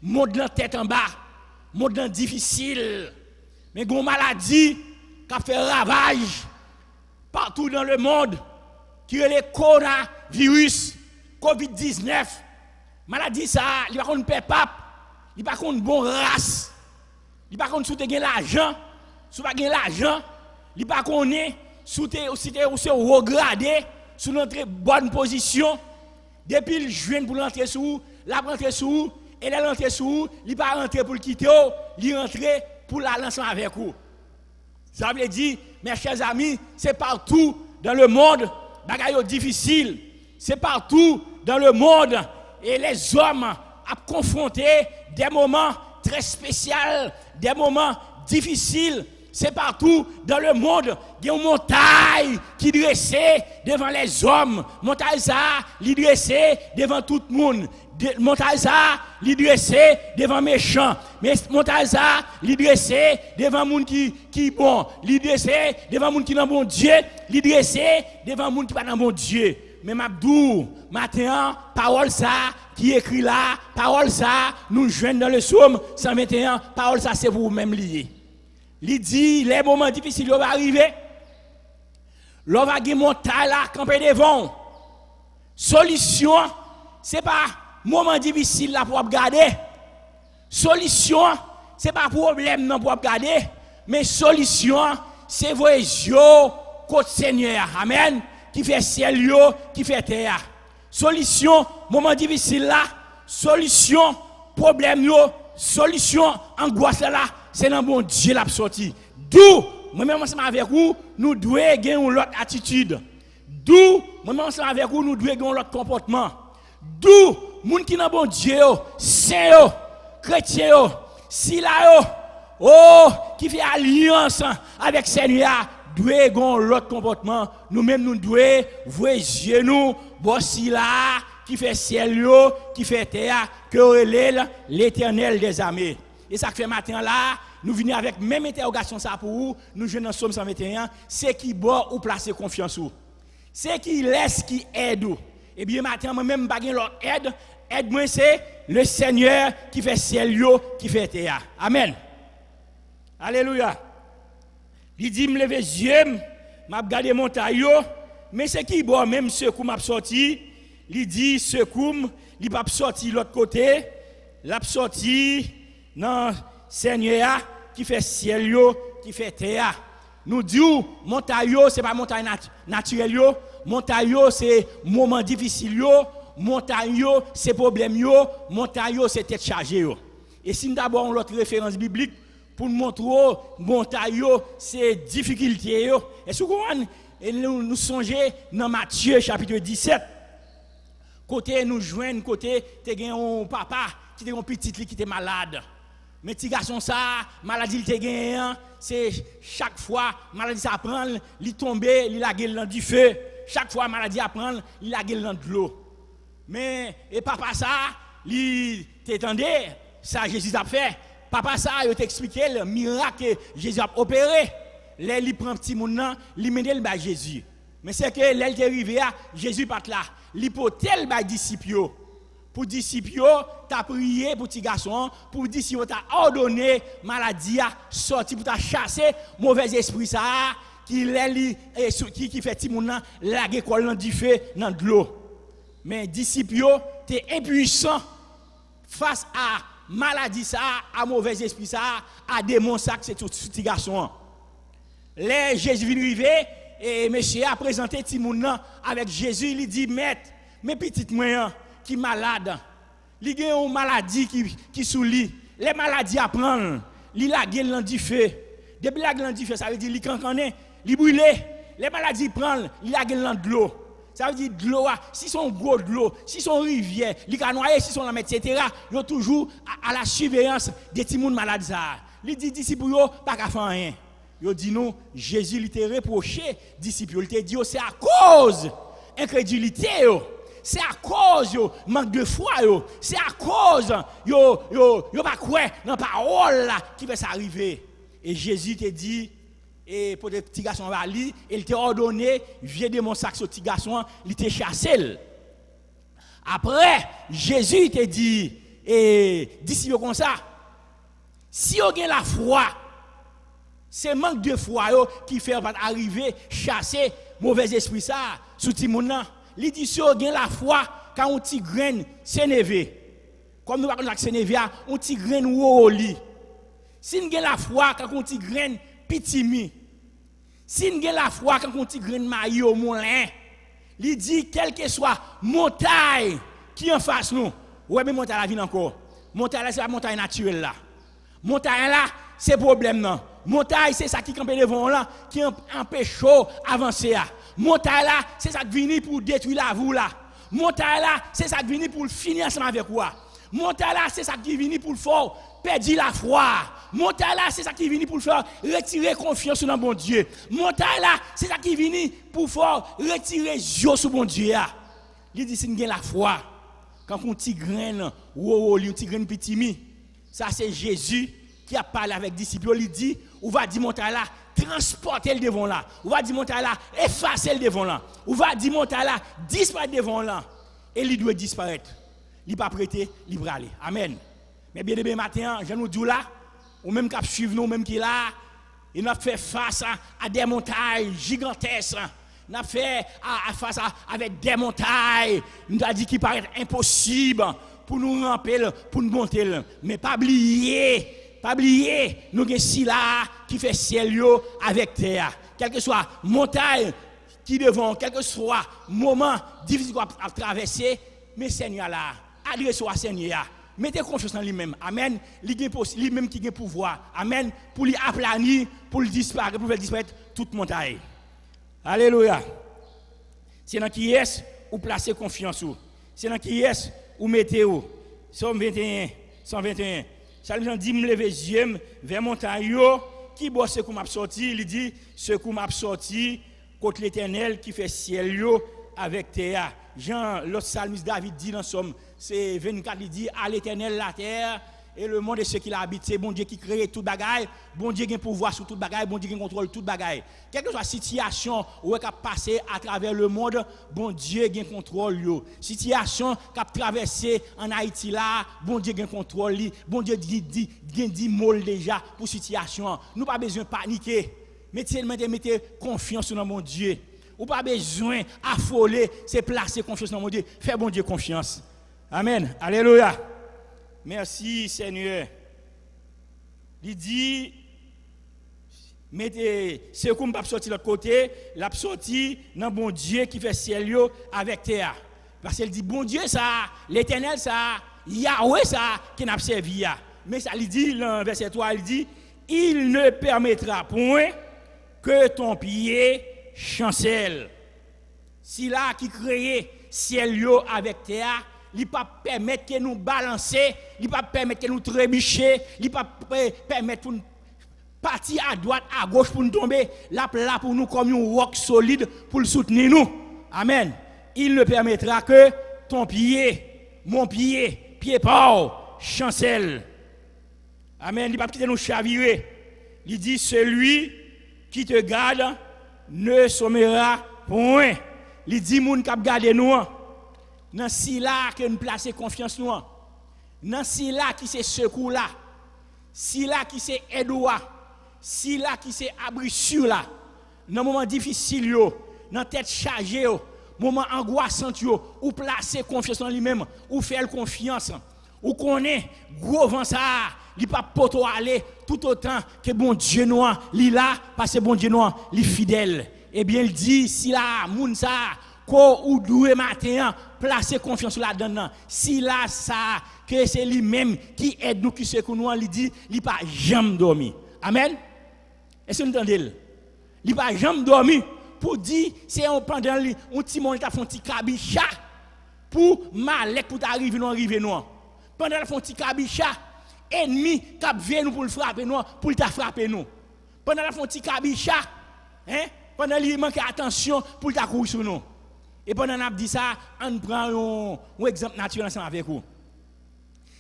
S3: Monde la tête en bas, monde difficile. Mais une maladie qui a fait ravage partout dans le monde, qui est le coronavirus, COVID-19. Maladie ça, il n'y a pas de pape, il n'y a pas de bonne race, il n'y a pas de soutenir l'argent. Si vous n'avez pas l'argent, il n'y a pas de si vous êtes regradé, sous notre bonne position, depuis le juin pour l'entrer sous, la rentrer sous, et la rentrer sous, il pas rentrer pour le quitter, il rentrer pour la lancer avec vous. Ça veut dire, mes chers amis, c'est partout dans le monde, bagaille difficile, c'est partout dans le monde, et les hommes à confronter des moments très spéciaux, des moments difficiles. C'est partout dans le monde, il y a une montagne qui dressée devant les hommes. Montagne ça, li dressée devant tout le monde. Montagne ça, li dressée devant méchants. Mais montagne ça, li dressée devant monde qui bon. Li dressée devant monde qui n'a bon Dieu. Li dressée devant monde qui pas dans bon Dieu. Mais m'abdou, matin, parole ça qui écrit là, parole ça, nous joignent dans le psaume 121, parole ça c'est pour vous-même lié. Il dit, les moments difficiles vont arriver. L'on va gagner montagne là, camper devant. Solution, ce n'est pas moment difficile là pour regarder. Solution, ce n'est pas problème non pour regarder. Mais solution, c'est vos yeux côté Seigneur. Amen. Qui fait ciel, qui fait terre. Solution, moment difficile là. Solution, problème, solution, angoisse là. C'est dans bon Dieu l'a sorti. D'où, moi-même ensemble avec vous, nous devons gagner une autre attitude. D'où, moi-même ensemble avec vous, nous devons gagner un autre comportement. D'où, moun qui dans bon Dieu, saint, chrétien, si là, qui fait alliance avec Seigneur, doit gagner un autre comportement. Nous-mêmes, nous devons voir genoux, bossi là, qui fait ciel, qui fait terre, que l'Éternel des armées. Et ça fait matin là, nous venons avec même interrogation ça pour vous, nous jouons dans Somme 121, c'est qui boit ou placer confiance ou. C'est qui laisse qui aide ou. Et bien matin, moi-même, je n'ai l'autre aide. Aide-moi, c'est le Seigneur qui fait ciel, qui fait terre. Amen. Alléluia. Il dit, me lever les yeux, m'a regardé montagne, mais c'est qui boit même secours m'a sorti. Il dit, secours, il va sortir de l'autre côté, l'a sorti. Non, Seigneur qui fait ciel, qui fait terre. Nous disons, montagne, ce n'est pas montagne naturelle, montagne, c'est moment difficile, montagne, c'est problème, montagne, c'est tête chargée. Et si nous avons l'autre référence biblique, pour nous montrer, montagne, c'est difficulté. Et ce que nous songeons dans Matthieu chapitre 17, côté nous joignons, côté, tu as un papa qui est un petit qui était malade. Mais petit garçon ça, maladie il te gagne, c'est chaque fois maladie ça prend, il tombe, il la gueule dans du feu. Chaque fois maladie apprend, il la gueule dans de l'eau. Mais et papa ça, il t'entendait, ça Jésus a fait. Papa ça, il t'expliqué le miracle que Jésus a opéré. Là, il prend petit monde là, il met le bas Jésus. Mais c'est que là, il est arrivé, Jésus pas là. Il potel bas disciples. Pour disciples, t'as prié pour petit garçon, pour disciples t'as ordonné maladie à sortir pour t'a chasser mauvais esprit ça qui fait petit monde là laguer col dans du feu dans de l'eau. Mais disciples t'es impuissant face à maladie ça, à mauvais esprit ça, à démon ça que c'est tout petit garçon. Les Jésus vient arriver et monsieur a présenté petit monde avec Jésus, il dit maître, mes petites moyens qui malade, il a une maladie qui sous lui, les maladies à prendre, il a gueule du feu. Depuis la gueule du feu, ça veut dire il cancané, il brûlé. Les maladies prendre, il a gueule de l'eau. Ça veut dire de l'eau, si son gros de l'eau, si son rivière, il a noyé, si son la etc. Il est toujours à la surveillance des petits gens malades ça. Il dit disciples pas qu'à faire rien. Il dit non, Jésus il t'a reproché disciples, il t'a dit c'est à cause incrédulité c'est à cause manque de foi c'est à cause yo pas croire dans parole là qui fait ça arriver. Et Jésus t'a dit et pour des petits garçons va li, il t'a ordonné viens de mon sac ce petit garçon, il t'a chassé. Après Jésus t'a dit et disciples comme ça si on a la foi c'est manque de foi qui fait arriver chasser mauvais esprit ça sous ti moun nan. Il dit si on a la foi quand on ti graine s'énerver comme nous pas connait s'énerver on ti graine ou li. Si on a la foi quand on ti graine pitimi. Si on a la foi quand on ti graine maï au moulin. Il dit quelle que soit montagne qui en face nous. Ouais mais montagne la vie encore. Montagne là c'est pas montagne naturelle là. Montagne là c'est problème non. Montagne c'est ça qui campe devant là qui empêche avancer là. Montagne là c'est ça qui vient pour détruire la vous là. Montagne là c'est ça qui vient pour finir ensemble avec quoi. Montagne là c'est ça qui vient pour faire perdre la foi. Montagne là c'est ça qui vient pour faire retirer confiance dans bon Dieu. Montagne là c'est ça qui vient pour faire retirer yeux sur bon Dieu. Il dit si nous avons la foi quand on petit graine ou un petit graine petit mi ça c'est Jésus qui a parlé avec les disciples, il dit, on va dire montagne là, transporter le devant là. On va dire montagne là, effacer le devant là. On va dire montagne là, disparaître devant là. Et il doit disparaître. Il n'est pas prêté, il va aller. Amen. Mais bien demain matin, je nous dis là, ou même qui suivre nous, même qui là, il a fait face à des montagnes gigantesques. Il a fait face avec des montagnes. Il a dit qu'il paraît impossible pour nous ramper, pour nous monter. Mais pas oublier. Pas oublier, nous avons si là qui fait ciel avec terre. Quelle que soit montagne qui devant, quel que soit moment difficile à traverser, mais Seigneur là, adressez-vous à Seigneur. Mettez confiance en lui-même. Amen. Lui-même qui a pouvoir. Amen. Pour lui aplanir, pour lui disparaître, pour faire disparaître toute montagne. Alléluia. C'est dans qui est ou placez confiance. C'est dans qui est ou mettez où. Somme 21, 121. Salme dit me lever yeux vers montagne qui bosse ce qu'on m'a sorti, il dit ce qu'on m'a sorti contre l'Éternel qui fait ciel avec terre. Jean l'autre psalmiste David dit dans Somme c'est 24 il dit à l'Éternel la terre et le monde et ceux qui l'habitent, c'est bon Dieu qui crée toute bagaille, bon Dieu qui a pouvoir sur toute bagaille, bon Dieu qui contrôle toute bagaille. Quelle que soit la situation où est passé à travers le monde, bon Dieu qui contrôle yo. Situation qui a traversé en Haïti là, bon Dieu qui contrôle li, bon Dieu dit mol déjà pour situation. Nous pas besoin de paniquer. Mettez confiance dans mon Dieu. Ou pas besoin affoler, c'est placer confiance dans mon Dieu. Fais bon Dieu confiance. Amen. Alléluia. Merci Seigneur. Il dit, mettez, c'est comme pas sortir de l'autre côté, l'a sorti dans bon Dieu qui fait ciel avec terre. Parce qu'il dit, bon Dieu ça, l'Éternel ça, Yahweh ça, qui n'a pas servi. Mais ça, il dit, dans verset 3, il dit, il ne permettra point que ton pied chancelle. Si là qui crée ciel avec terre, il ne peut pas permettre que nous balancer, il ne peut pas permettre que nous trébucher, il ne peut pas permettre pour nous partir à droite, à gauche pour nous tomber, là pour nous comme un roc solide pour le soutenir nous. Amen. Il ne permettra que ton pied, mon pied, pied Paul, chancelle. Amen. Il va quitter nous chavirer. Il dit celui qui te garde ne sommera point. Il dit moun k'ap garder nous. Dans si là que nous placer confiance nous. Dans si là qui c'est secours là. Si là qui c'est aide si là qui c'est abri sûr là. Dans moment difficile yo, dans tête chargée yo, moment angoissant yo, ou placer confiance en lui-même, ou faire confiance. Ou connaît gros vent ça, il pas poto aller tout autant que bon Dieu noir, li là parce que bon Dieu noir, li fidèle. Eh bien il dit si là moun ça ko ou doué matin placer confiance là-dedans. Si là ça que c'est lui-même qui aide nous qui secoue nous, il dit il pas jamais dormi. Amen. Est-ce que vous entendez? Il pas jamais dormi pour dire c'est un pendant un petit monde t'a fait un petit cabicha pour malek pour t'arriver non. Pendant le font petit cabicha, ennemi cap vient nous pour le frapper nous, pour t'a frapper nous. Pendant le font petit cabicha, hein? Pendant il manque attention pour t'a courir sur nous. Et pendant on a dit ça, on prend un exemple naturel ensemble avec vous.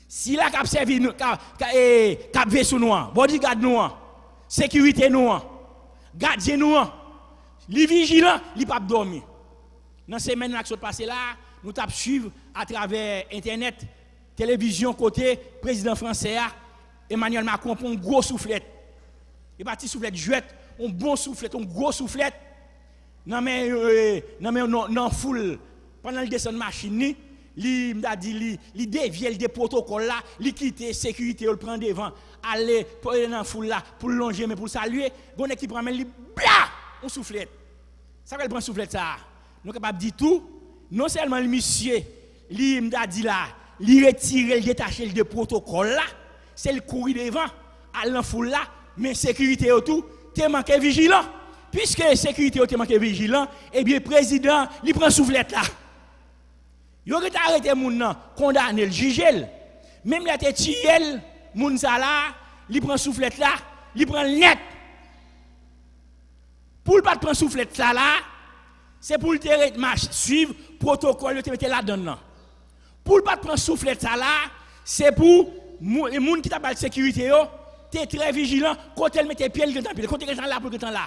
S3: Si la cap servi nous cap veille sur nous, bodyguard nous, sécurité nous, gardien nous, li vigilant, li pas dormir. Dans ces semaines là qui sont passées là, nous t'a suivre à travers internet, télévision côté président français Emmanuel Macron pour un gros soufflette. Et parti soufflette jouette, un bon soufflette, un gros soufflette. Non foule pendant le descend machine li m'a dit li dévier des protocoles là, li quitter sécurité le prend devant, aller dans foule là pour longer mais pour saluer, gon équipe ramène li bla, on soufflette. Ça va prendre soufflette ça. Nous capable dire tout, non seulement le monsieur li m'a dit là, li retirer le détacher de protocole là, c'est le courir devant, aller dans foule là, mais sécurité autour, t'es manqué vigilant. Puisque la sécurité est manqué vigilant, eh bien, le président, il prend soufflette là. Il aurait arrêté moun nan, condamné le juger. Même la tête tuel, moun sa là, il prend soufflette là, il prend net. Pour ne pas prendre soufflette là, c'est pour le suivre protocole te mettre là-dedans. Pour ne pas prendre soufflette là, c'est pour les moun qui t'a pas de sécurité yo, t'es très vigilant, quand elle met tes pieds, il est quand elle est là pour que là.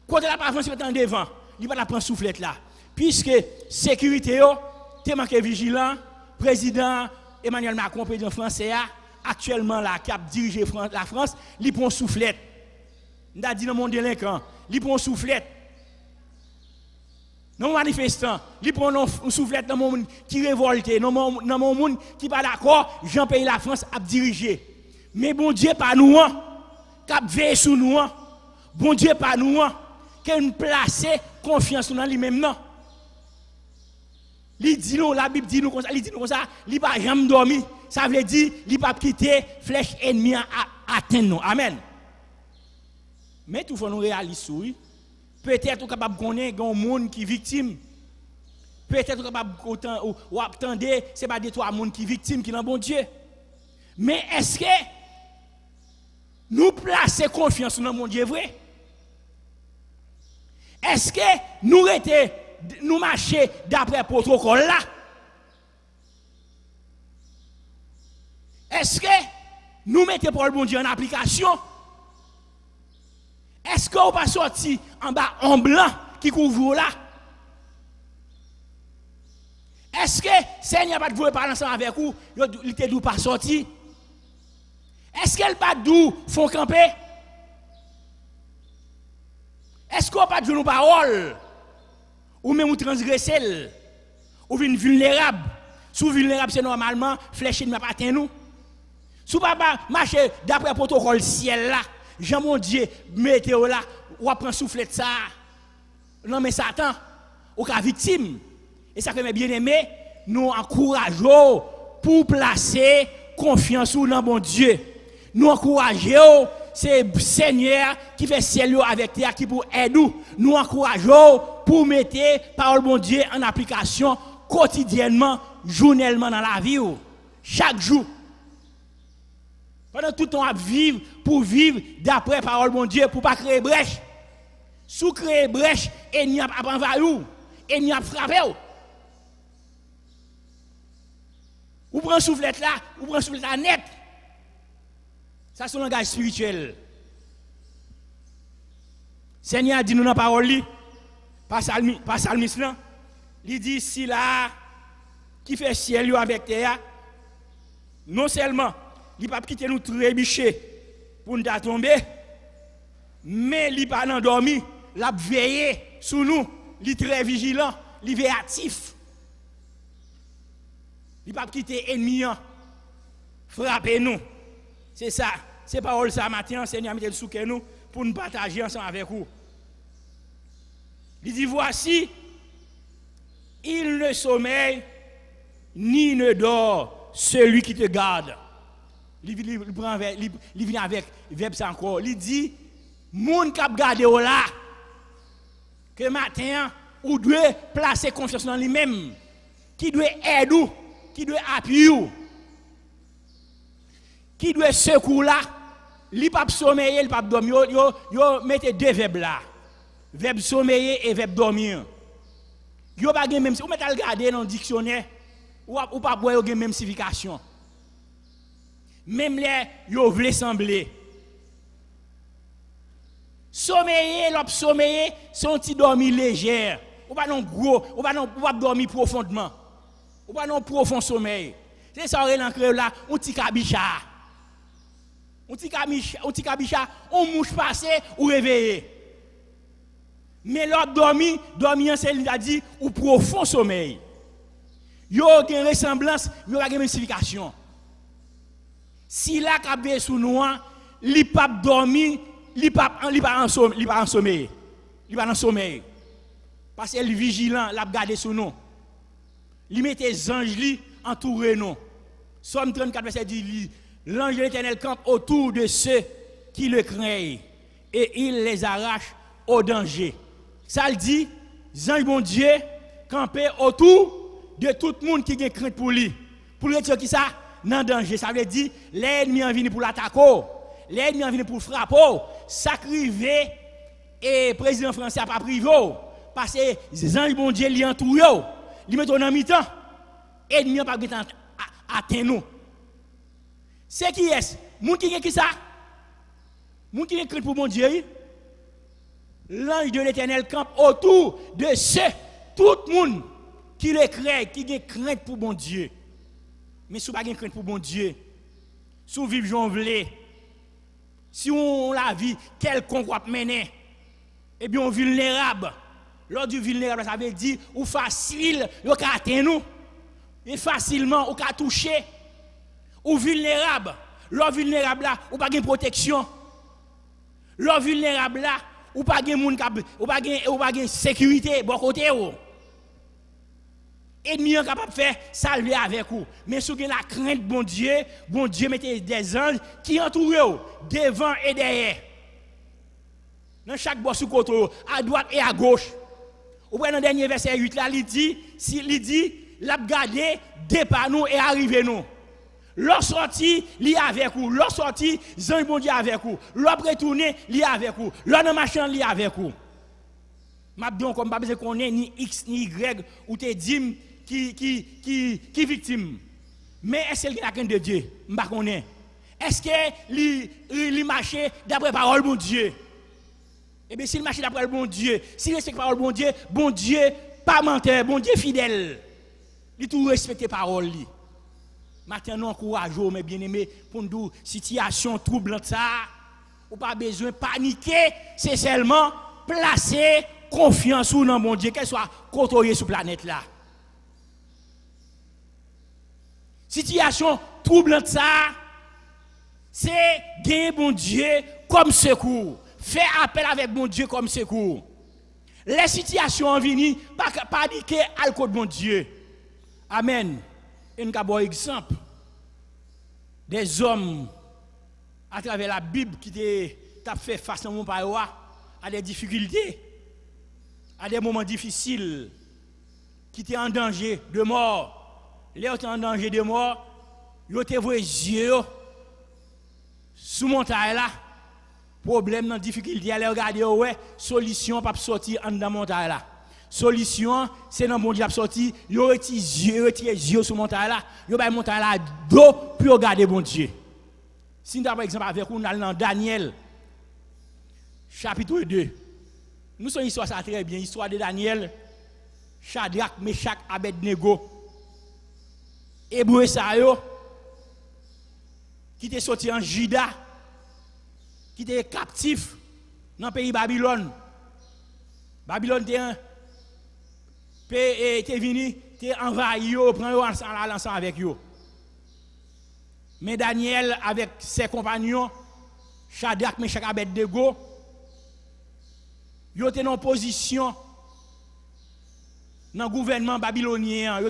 S3: Quand elle n'a pas avancé devant, il va la prendre soufflette là. Puisque sécurité, tu es manqué vigilant, président Emmanuel Macron, président français, actuellement là, qui a dirigé la France, il prend soufflette. Il a dit dans mon délinquant, il prend soufflette. Dans mon manifestant, il prend soufflette dans mon monde qui révolte, dans mon monde qui pas d'accord, Jean-Pays la France a dirigé. Mais bon Dieu, pas nous, qui a veillé sur nous, bon Dieu, pas nous, que nous placer confiance dans lui-même non. Il dit nous, la Bible dit nous comme ça, il dit nous comme ça, il pas jamais dormi. Ça veut dire il pas quitter flèche ennemi à atteindre nous. Amen. Mais tout faut nous réaliser oui. Peut-être capable connaître un monde qui victime. Peut-être capable ou attendre c'est pas des trois monde qui victime qui dans bon Dieu. Mais est-ce que nous placer confiance dans mon Dieu vrai? Est-ce que nous marchons d'après le protocole là? Est-ce que nous mettons pour le bon Dieu en application? Est-ce qu'on pas sorti en bas en blanc qui couvre là? Est-ce que Seigneur pas vouloir parler ensemble avec vous? Il te dit pas sorti? Est-ce qu'elle pas d'où font camper? Est-ce qu'on pas de nos paroles? Ou même transgresser? Ou une vulnérable? Sous vulnérable, c'est normalement flèche ne pas atteindre nous. Sous papa marcher d'après le protocole ciel là, Jean mon Dieu, météo là, ou prend soufflette ça. Non mais Satan, ou cas victime. Et ça fait mes bien-aimés, nous encourageons pour placer confiance dans bon Dieu. Nous encourageons c'est le Seigneur qui fait ciel avec terre qui pour aider nous. Nous encourageons pour mettre parole bon Dieu en application quotidiennement, journellement dans la vie. Chaque jour. Pendant tout le temps à vivre pour vivre d'après parole bon Dieu pour ne pas créer brèche. Sous créer brèche, et n'y a pas envahi, et n'y a frappé. Ou prend soufflette là, ou prend soufflette là net. Ça c'est un langage spirituel. Seigneur dit nous dans la parole, pas psalmiste là, il dit si là, qui fait ciel avec terre, non seulement, il ne va pas quitter nous trébucher pour nous tomber, mais il va pas dormir, il va veiller sur nous, il est très vigilant, il est actif. Il ne va pas quitter ennemi, frapper nous. C'est ça, c'est parole ça matin, Seigneur mettez le sous nous pour nous partager ensemble avec vous. Il dit voici, il ne sommeille ni ne dort celui qui te garde. Il vient avec verbe ça encore. Il dit, moun k'ap garde ou là, que matin, ou doit placer confiance dans lui-même, qui doit aider, qui doit appuyer, qui doit secouer là, il pas sommeiller, il pas dormir. Yo mettez deux verbes là. Verbe sommeiller et verbe dormir. Yo pas même si vous mettez à regarder dans le dictionnaire ou pas boire yo même signification. Même les yo vle sembler. Sommeiller, l'op sommeiller, c'est un petit dormir léger. Ou pas non gros, ou pas dormir profondément. Ou pas non profond sommeil. C'est ça on créole là, un petit kabicha. Un petit kabicha, on mouche passé ou réveillé. Mais l'autre dormi, c'est lui a dit ou profond sommeil. Yo gen ressemblance, yo a gen signification. Si la kabé sous nous, li pas dormi, li pas en sommeil. Li pas en sommeil. Parce qu'elle vigilant, l'a garder sous nous. Li mette anges li entouré nous. Somme 34 verset dit l'ange de l'Éternel campe autour de ceux qui le craignent et il les arrache au danger. Ça le dit, ange bon Dieu camper autour de tout le monde qui a crainte pour lui. Pour le qui ça dans danger, ça veut dire l'ennemi en vient pour l'attaquer, l'ennemi en vient pour frapper, sacrifier et président français a pas privé parce que les anges bon Dieu li entouré, li met en mi-temps, ennemi pas atteint nous. C'est qui est? Moun qui ça? Moun qui crainte pour mon Dieu. L'ange de l'Éternel campe autour de ceux, tout le monde qui le craint, qui a crainte pour mon Dieu. Mais si vous n'avez pas crainte pour mon Dieu, si vous vivez j'en voulez, si on la vie quelconque va mener, eh bien on est vulnérable. Lors du vulnérable, ça veut dire ou facile, vous pouvez atteindre nous, et facilement, vous pouvez toucher, ou vulnérable. Lors vulnérable là, ou pas de protection. Lors vulnérable là, ou pas de monde ou pas de sécurité bon côté ou. Ennemi capable de faire saluer avec vous. Mais si vous avez la crainte bon Dieu mettez des anges qui entourent devant et derrière. Dans chaque bois sous côté à droite et à gauche. Ou prenez le dernier verset 8 là, il dit l'a garder départ nous et arriver nous. L'or sorti, li avec vous. L'or sorti, zange bon Dieu avec vous. L'or retourné, li avec vous. L'or dans machin, li avec vous. M'a dit comme pas besoin qu'on ait ni X ni Y ou te dim qui victime. Mais est-ce qu'il y a quelqu'un de Dieu? M'pa connaît. Est-ce que li marche d'après parole bon Dieu? Eh bien s'il marche d'après le bon Dieu, s'il respecte parole bon Dieu pas menteur, bon Dieu fidèle. Il tout respecter parole li. Maintenant, nous encourageons, mes bien-aimés, pour nous situation troublante ça, ou pas besoin de paniquer, c'est seulement placer confiance dans mon Dieu, qu'elle soit côtoyée sur la planète là. Situation troublante ça, c'est gagner mon Dieu comme secours. Faire appel avec mon Dieu comme secours. Les situations viennent, pas paniquer à côté de mon Dieu. Amen. Un bon exemple des hommes à travers la Bible qui t'a fait face à mon père à des difficultés, à des moments difficiles, qui étaient en danger de mort. Les autres en danger de mort, ils ont été voués yeux sous montagne là, problème dans difficulté, aller regarder ouais, solution pas sortir en dans montagne là. Solution, c'est dans le monde qui a sorti, ils retirent les yeux sur montagne là, ils ont montagne là dos pour regarder bon Dieu. Si nous par exemple avec nous dans Daniel chapitre 2. Nous sommes histoire ça très bien, histoire de Daniel, Shadrach, Meshach, Abednego. Hébreu ça yo qui était sorti en Juda, qui était captif dans le pays Babylone. Babylone était venu, était envahi, prend ensemble avec eux. Mais Daniel avec ses compagnons, Shadrach, Meshach, Abednego, ils étaient en position dans le gouvernement babylonien.